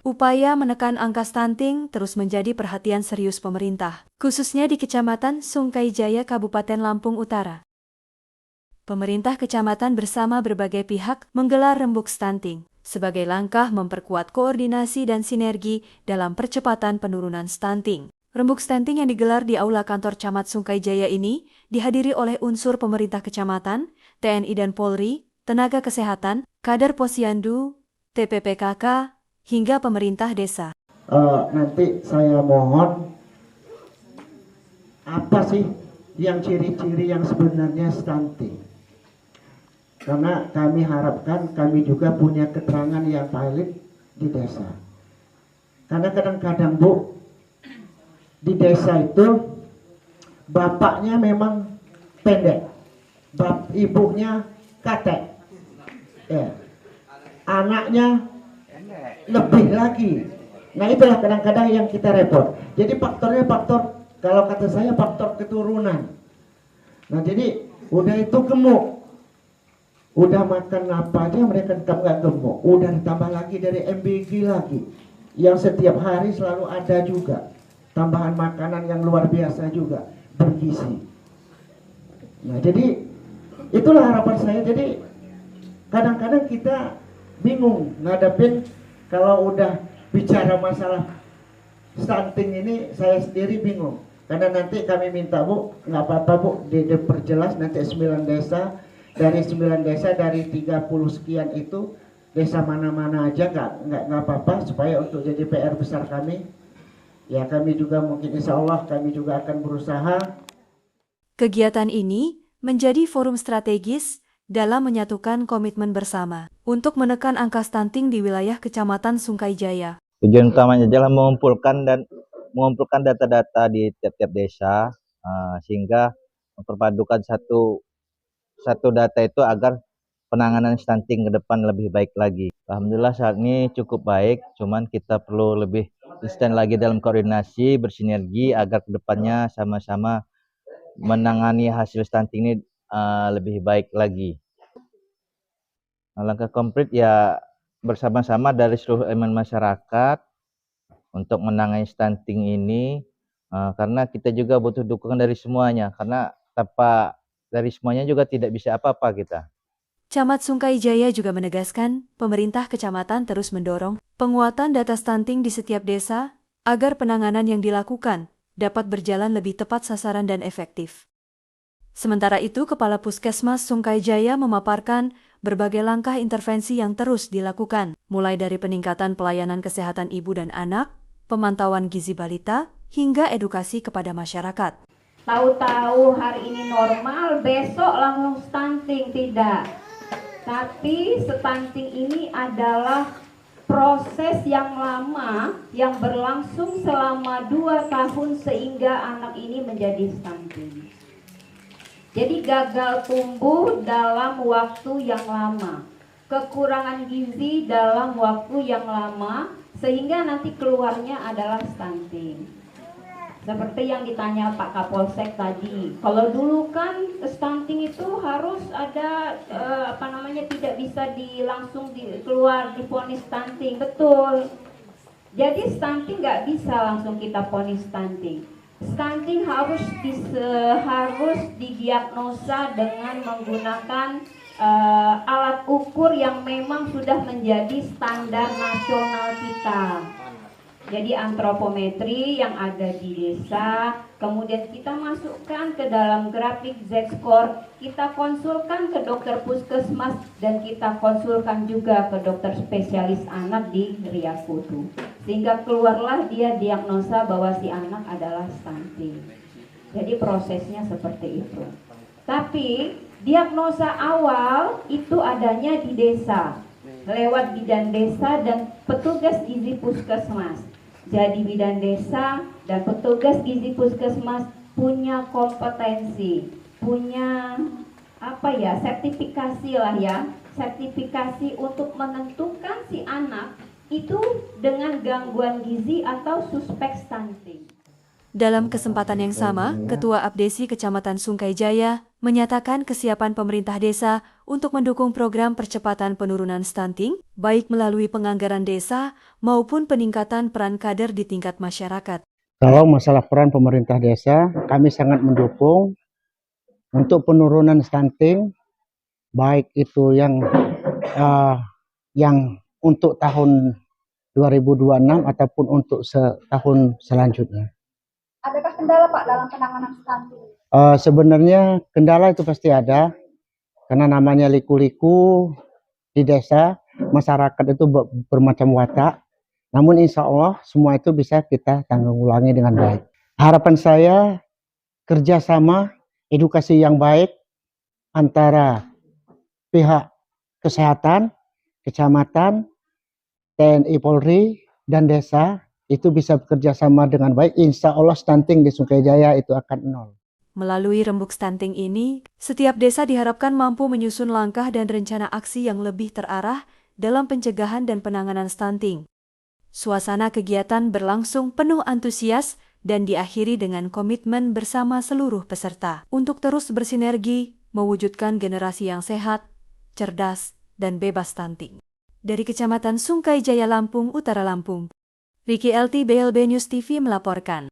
Upaya menekan angka stunting terus menjadi perhatian serius pemerintah, khususnya di Kecamatan Sungkai Jaya, Kabupaten Lampung Utara. Pemerintah kecamatan bersama berbagai pihak menggelar rembuk stunting sebagai langkah memperkuat koordinasi dan sinergi dalam percepatan penurunan stunting. Rembuk stunting yang digelar di Aula Kantor Camat Sungkai Jaya ini dihadiri oleh unsur pemerintah kecamatan, TNI dan Polri, tenaga kesehatan, kader Posyandu, TPPKK, hingga pemerintah desa. Nanti saya mohon, apa sih yang ciri-ciri yang sebenarnya stunting? Karena kami harapkan kami juga punya keterangan yang valid di desa. Karena kadang-kadang Bu, di desa itu bapaknya memang pendek, ibunya katek, anaknya lebih lagi. Nah itulah kadang-kadang yang kita repot. Jadi faktornya kalau kata saya faktor keturunan. Nah jadi udah itu gemuk, udah makan apa aja mereka tetap nggak gemuk. Udah ditambah lagi dari MBG lagi, yang setiap hari selalu ada juga tambahan makanan yang luar biasa juga, bergizi. Nah jadi itulah harapan saya. Jadi kadang-kadang kita bingung ngadepin kalau udah bicara masalah stunting ini. Saya sendiri bingung karena nanti kami minta Bu, nggak apa-apa Bu, diperjelas nanti 9 desa. Dari 9 desa dari 30 sekian itu desa mana-mana aja, nggak apa-apa, supaya untuk jadi PR besar kami. Ya kami juga mungkin insya Allah kami juga akan berusaha. Kegiatan ini menjadi forum strategis dalam menyatukan komitmen bersama untuk menekan angka stunting di wilayah Kecamatan Sungkai Jaya. Tujuan utamanya adalah mengumpulkan data-data di tiap-tiap desa, sehingga memperpadukan satu data itu agar penanganan stunting ke depan lebih baik lagi. Alhamdulillah saat ini cukup baik, cuman kita perlu lebih instan lagi dalam koordinasi, bersinergi agar ke depannya sama-sama menangani hasil stunting ini lebih baik lagi. Langkah konkret ya bersama-sama dari seluruh elemen masyarakat untuk menangani stunting ini, karena kita juga butuh dukungan dari semuanya, karena tanpa dari semuanya juga tidak bisa apa-apa kita. Camat Sungkai Jaya juga menegaskan, pemerintah kecamatan terus mendorong penguatan data stunting di setiap desa agar penanganan yang dilakukan dapat berjalan lebih tepat sasaran dan efektif. Sementara itu, Kepala Puskesmas Sungkai Jaya memaparkan berbagai langkah intervensi yang terus dilakukan, mulai dari peningkatan pelayanan kesehatan ibu dan anak, pemantauan gizi balita, hingga edukasi kepada masyarakat. Tahu-tahu hari ini normal, besok langsung stunting, tidak. Tapi stunting ini adalah proses yang lama, yang berlangsung selama 2 tahun sehingga anak ini menjadi stunting. Jadi gagal tumbuh dalam waktu yang lama, kekurangan gizi dalam waktu yang lama, sehingga nanti keluarnya adalah stunting. Seperti yang ditanya Pak Kapolsek tadi, kalau dulu kan stunting itu harus ada tidak bisa langsung keluar divonis stunting, betul. Jadi stunting nggak bisa langsung kita vonis stunting. Stunting harus didiagnosa dengan menggunakan alat ukur yang memang sudah menjadi standar nasional kita. Jadi antropometri yang ada di desa, kemudian kita masukkan ke dalam grafik Z-score, kita konsulkan ke dokter puskesmas, dan kita konsulkan juga ke dokter spesialis anak di Riyakudu. Sehingga keluarlah dia diagnosa bahwa si anak adalah stunting. Jadi prosesnya seperti itu. Tapi diagnosa awal itu adanya di desa, lewat bidan desa dan petugas gizi puskesmas. Jadi bidan desa dan petugas gizi puskesmas punya kompetensi, punya sertifikasi sertifikasi untuk menentukan si anak itu dengan gangguan gizi atau suspek stunting. Dalam kesempatan yang sama, Ketua Abdesi Kecamatan Sungai Jaya menyatakan kesiapan pemerintah desa untuk mendukung program percepatan penurunan stunting, baik melalui penganggaran desa maupun peningkatan peran kader di tingkat masyarakat. Kalau masalah peran pemerintah desa, kami sangat mendukung untuk penurunan stunting, baik itu yang untuk tahun 2026 ataupun untuk setahun selanjutnya. Adakah kendala Pak dalam penanganan stunting? Sebenarnya kendala itu pasti ada, karena namanya liku-liku di desa, masyarakat itu bermacam watak. Namun insya Allah semua itu bisa kita tanggulangi dengan baik. Harapan saya kerjasama, edukasi yang baik antara pihak kesehatan, kecamatan, TNI Polri, dan desa itu bisa bekerja sama dengan baik. Insya Allah stunting di Sungai Jaya itu akan nol. Melalui rembuk stunting ini, setiap desa diharapkan mampu menyusun langkah dan rencana aksi yang lebih terarah dalam pencegahan dan penanganan stunting. Suasana kegiatan berlangsung penuh antusias dan diakhiri dengan komitmen bersama seluruh peserta untuk terus bersinergi mewujudkan generasi yang sehat, cerdas, dan bebas stunting. Dari Kecamatan Sungai Jaya, Lampung Utara, Lampung, Ricky LT BLB News TV melaporkan.